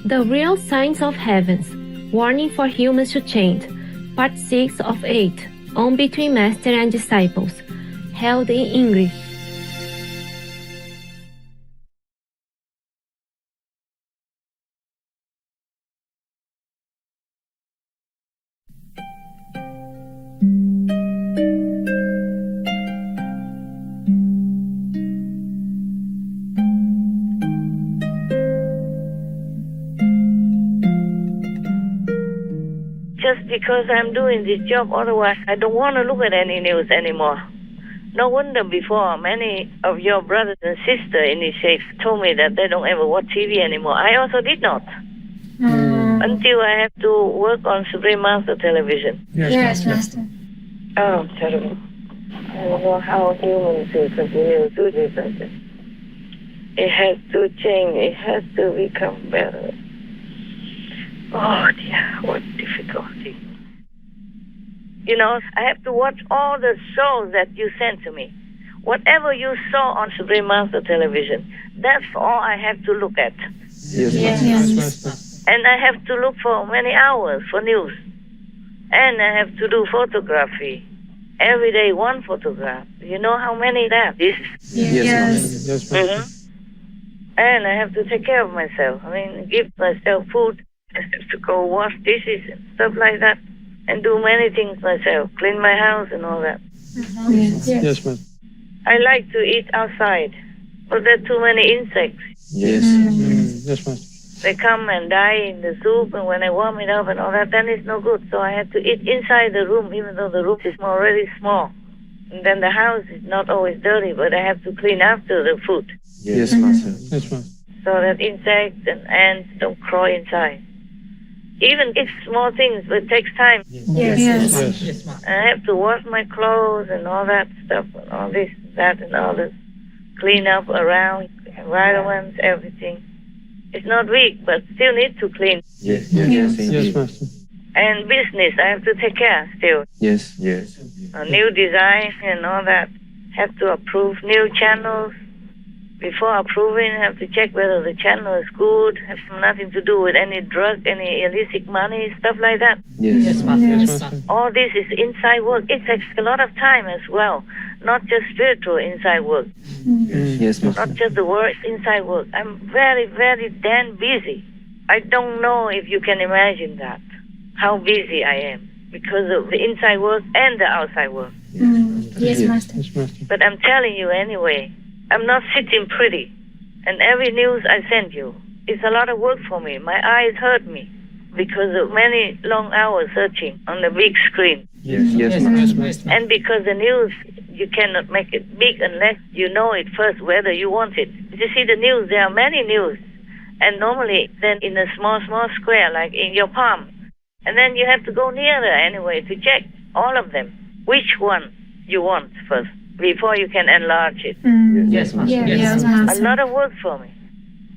The Real Signs of Heavens, Warning for Humans to Change, Part 6 of 8, On Between Master and Disciples, held in English. Just because I'm doing this job, otherwise I don't want to look at any news anymore. No wonder before many of your brothers and sisters in the faith told me that they don't ever watch TV anymore. I also did not. Until I have to work on Supreme Master Television. Yes, Master. Oh, terrible. I don't know how humans will continue to do this. It has to change. It has to become better. Oh dear, what difficulty. You know, I have to watch all the shows that you sent to me. Whatever you saw on Supreme Master Television, that's all I have to look at. Yes. And I have to look for many hours for news. And I have to do photography. Every day, one photograph. You know how many that is? Yes. And I have to take care of myself. I mean, give myself food. I have to go wash dishes and stuff like that. And do many things myself. Clean my house and all that. Yes, Master. I like to eat outside. But there are too many insects. Yes, Master. They come and die in the soup, and when I warm it up and all that, then it's no good. So I have to eat inside the room, even though the room is already small. And then the house is not always dirty, but I have to clean after the food. Yes, Master. Yes, Master. So that insects and ants don't crawl inside. Even if small things, but it takes time. Yes. I have to wash my clothes and all that stuff, and all this, that, and all this. Clean up around, environments, everything. It's not weak, but still need to clean. Yes, Master. And business, I have to take care still. Yes. New design and all that. Have to approve new channels. Before approving, have to check whether the channel is good. Have nothing to do with any drug, any illicit money, stuff like that. Yes, Master. All this is inside work. It takes a lot of time as well. Not just spiritual inside work. Yes, Master. Not just the work inside work. I'm very, very damn busy. I don't know if you can imagine that, how busy I am because of the inside work and the outside work. Yes, Master. But I'm telling you anyway, I'm not sitting pretty. And every news I send you, it's a lot of work for me. My eyes hurt me because of many long hours searching on the big screen. Yes, Master. And because the news, you cannot make it big unless you know it first whether you want it. You see the news, there are many news. And normally then in a small square like in your palm. And then you have to go nearer anyway to check all of them. Which one you want first before you can enlarge it. Yes, Master. Yes, A lot of work for me.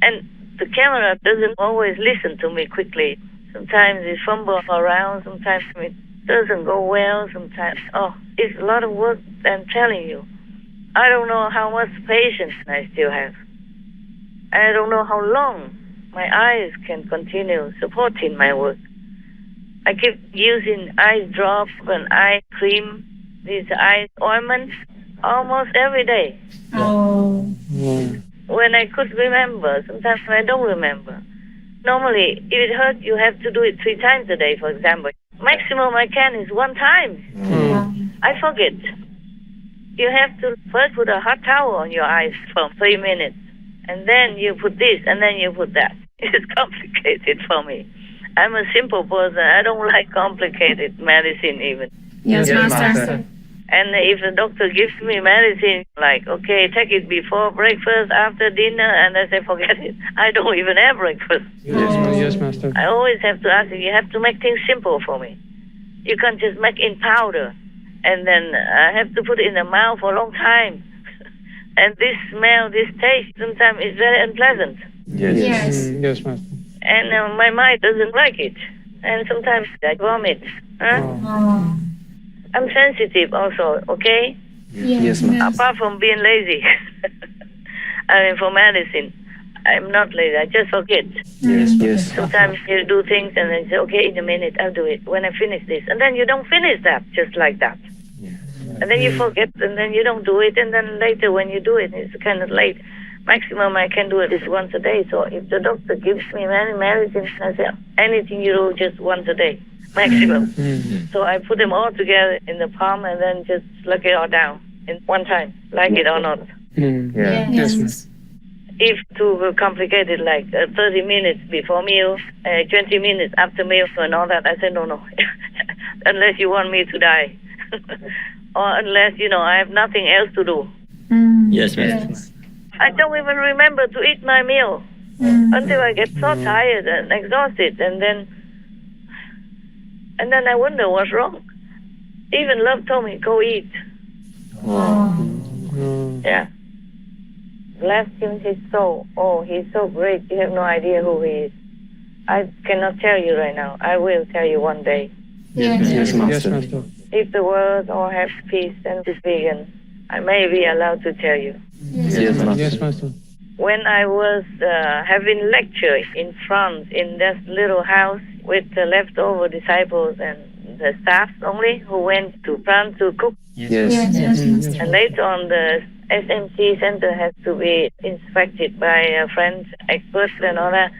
And the camera doesn't always listen to me quickly. Sometimes it fumbles around, sometimes it doesn't go well, sometimes. Oh, it's a lot of work, I'm telling you. I don't know how much patience I still have. I don't know how long my eyes can continue supporting my work. I keep using eye drops and eye cream, these eye ointments, almost every day. When I could remember, sometimes I don't remember. Normally, if it hurts, you have to do it 3 times a day, for example. Maximum I can is 1 time. I forget. You have to first put a hot towel on your eyes for 3 minutes. And then you put this, and then you put that. It's complicated for me. I'm a simple person. I don't like complicated medicine even. Yes, Master. And if the doctor gives me medicine, like, okay, take it before breakfast, after dinner, and I say, forget it. I don't even have breakfast. Yes, Master. I always have to ask you have to make things simple for me. You can't just make in powder. And then I have to put it in the mouth for a long time. And this smell, this taste, sometimes is very unpleasant. Yes, Master. And my mind doesn't like it. And sometimes I vomit. I'm sensitive also, okay? Yes, Master. Apart from being lazy, I mean, for medicine, I'm not lazy. I just forget. Yes. Sometimes you do things and then you say, okay, in a minute, I'll do it when I finish this. And then you don't finish that just like that. And then you forget, and then you don't do it. And then later when you do it, it's kind of late. Maximum I can do it is once a day. So if the doctor gives me many medicines, I say, anything you do, just once a day, maximum. So I put them all together in the palm and then just slug it all down in one time, like it or not. Yes. If too complicated, like 30 minutes before meal, 20 minutes after meal and all that, I say, no. Unless you want me to die. Or unless, I have nothing else to do. Yes, Master. I don't even remember to eat my meal until I get so tired and exhausted. And then I wonder what's wrong. Even love told me, go eat. Yeah. Bless him, his soul. Oh, he's so great. You have no idea who he is. I cannot tell you right now. I will tell you one day. Yes, Master. If the world all have peace and is vegan, I may be allowed to tell you. Yes, Master. Yes, Master. When I was having lecture in France in that little house with the leftover disciples and the staff only who went to France to cook. Yes. And later on the SMT center has to be inspected by a French experts and all that.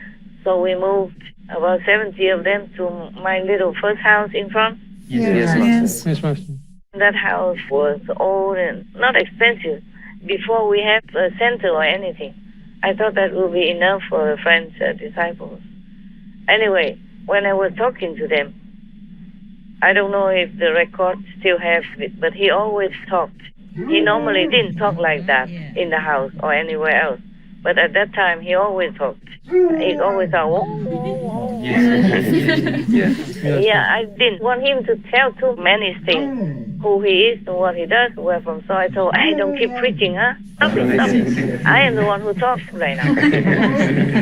So we moved about 70 of them to my little first house in France. Yes, Master. Yes, Master. That house was old and not expensive. Before we have a center or anything, I thought that would be enough for the French disciples. Anyway, when I was talking to them, I don't know if the record still has it, but he always talked. He normally didn't talk like that in the house or anywhere else. But at that time, he always talked. He always thought, yeah, I didn't want him to tell too many things, who he is and what he does, where from. So I told, hey, don't keep preaching, huh? Stop it. I am the one who talks right now.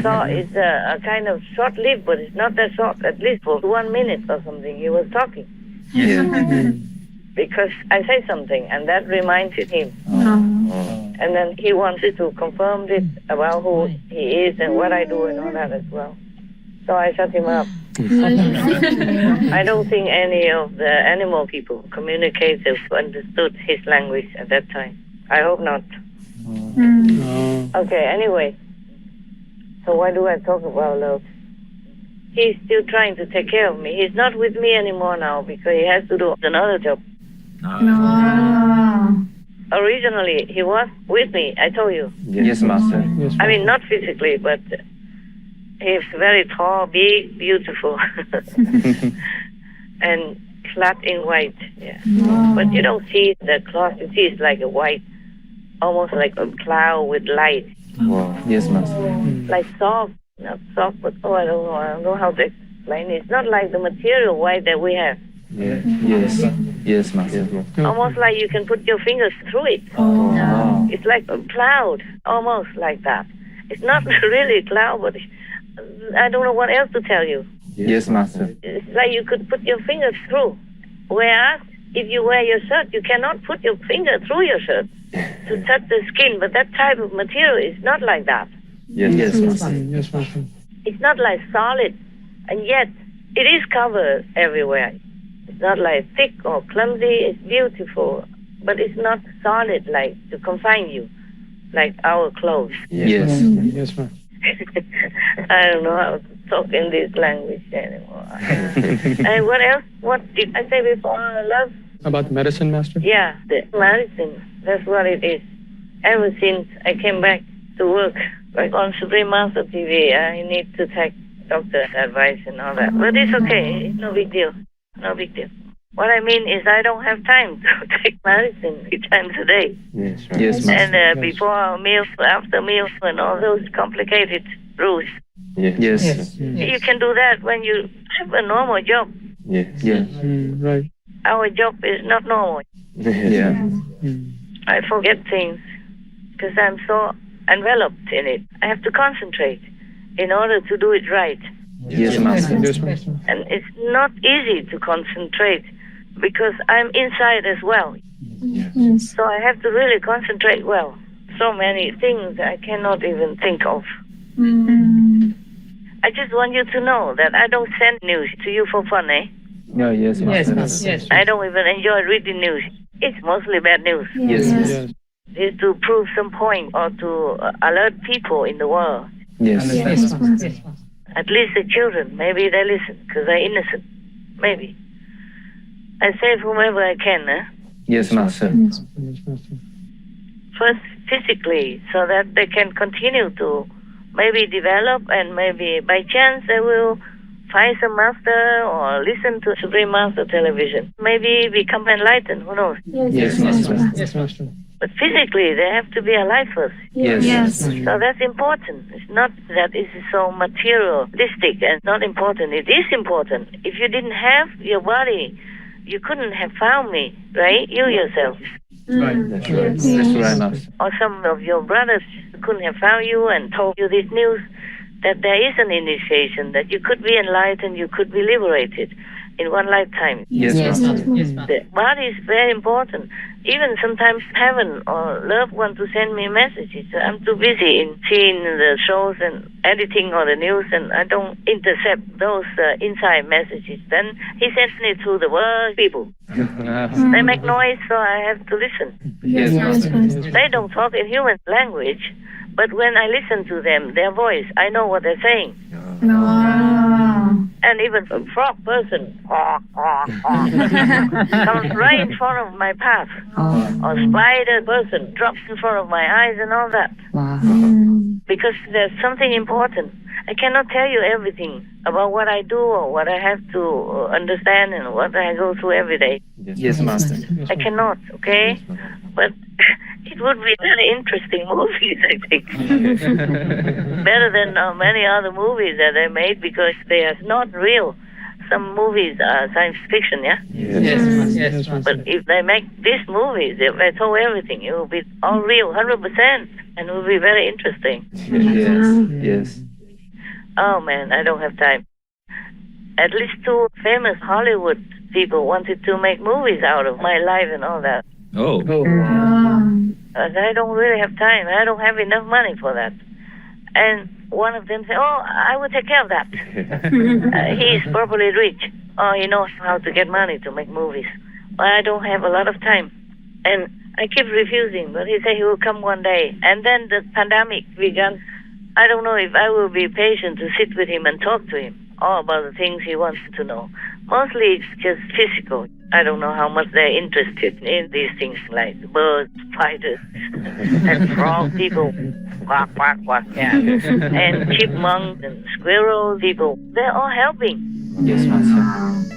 So it's a kind of short-lived, but it's not that short, at least for 1 minute or something, he was talking. Because I say something, and that reminded him. And then he wanted to confirm this about who he is and what I do and all that as well. So I shut him up. I don't think any of the animal people communicated understood his language at that time. I hope not. Okay, anyway. So why do I talk about love? He's still trying to take care of me. He's not with me anymore now because he has to do another job. Originally, he was with me, I told you. Yes, Master. I mean, not physically, but he's very tall, big, beautiful, and clad in white. Yeah. But you don't see the cloth. You see it's like a white, almost like a cloud with light. Yes, Master. Like soft, not soft, but I don't know how to explain it. It's not like the material white that we have. Yes, Master. Almost like you can put your fingers through it. It's like a cloud, almost like that. It's not really a cloud, but I don't know what else to tell you. Yes, Master. It's like you could put your fingers through. Whereas, if you wear your shirt, you cannot put your finger through your shirt to touch the skin. But that type of material is not like that. Yes, Master. Yes, Master. It's not like solid, and yet it is covered everywhere. It's not like thick or clumsy. It's beautiful, but it's not solid like to confine you, like our clothes. Yes. Yes, Master. I don't know how to talk in this language anymore. And what else? What did I say before? Love? About the medicine, Master? Yeah, the medicine. That's what it is. Ever since I came back to work, like on Supreme Master TV, I need to take doctor advice and all that. But it's okay. It's no big deal. No big deal. What I mean is I don't have time to take medicine 3 times a day. Yes, Master. And before meals, after meals, and all those complicated rules. Yes. You can do that when you have a normal job. Yes. Right. Our job is not normal. I forget things because I'm so enveloped in it. I have to concentrate in order to do it right. Yes, Master. Yes, Master. And it's not easy to concentrate because I'm inside as well. So I have to really concentrate well. So many things I cannot even think of. I just want you to know that I don't send news to you for fun, eh? No, yes, Master. Yes. I don't even enjoy reading news. It's mostly bad news. Yes, Yes. It's to prove some point or to alert people in the world. yes, Yes, Master. At least the children, maybe they listen because they're innocent. Maybe. I save whomever I can, eh? yes, Master. Yes, Master. First, physically, so that they can continue to maybe develop, and maybe by chance they will find some master or listen to Supreme Master television. Maybe become enlightened, who knows? Yes, Master. Yes, Master. But physically, they have to be alive first. Yes, So that's important. It's not that it's so materialistic and not important. It is important. If you didn't have your body, you couldn't have found me, right? You yourself. Right. That's right. That's right, Master. Or some of your brothers couldn't have found you and told you this news, that there is an initiation, that you could be enlightened, you could be liberated in one lifetime. Yes, Master. The body is very important. Even sometimes heaven or loved one to send me messages. I'm too busy in seeing the shows and editing or the news, and I don't intercept those inside messages. Then he sends me to the world people. They make noise, so I have to listen. Yes, Master. They don't talk in human language, but when I listen to them, their voice, I know what they're saying. And even a frog person comes right in front of my path. Or spider person drops in front of my eyes and all that. Because there's something important. I cannot tell you everything about what I do or what I have to understand and what I go through every day. Yes, Master. I cannot, okay? But it would be very interesting movies, I think. Better than many other movies that they made, because they are not real. Some movies are science fiction, yeah? Yes, But if they make these movies, if they told everything, it will be all real, 100%, and it will be very interesting. Yes. Oh, man, I don't have time. At least 2 famous Hollywood people wanted to make movies out of my life and all that. Oh. But I don't really have time. I don't have enough money for that. And one of them said, oh, I will take care of that. He is properly rich. Oh, he knows how to get money to make movies. Well, I don't have a lot of time. And I keep refusing, but he said he will come one day. And then the pandemic began. I don't know if I will be patient to sit with him and talk to him all about the things he wants to know. Mostly it's just physical. I don't know how much they're interested in these things like birds, spiders, and frog people. Quack, quack, quack, yeah. And chipmunks and squirrel people. They're all helping. Yes, Master.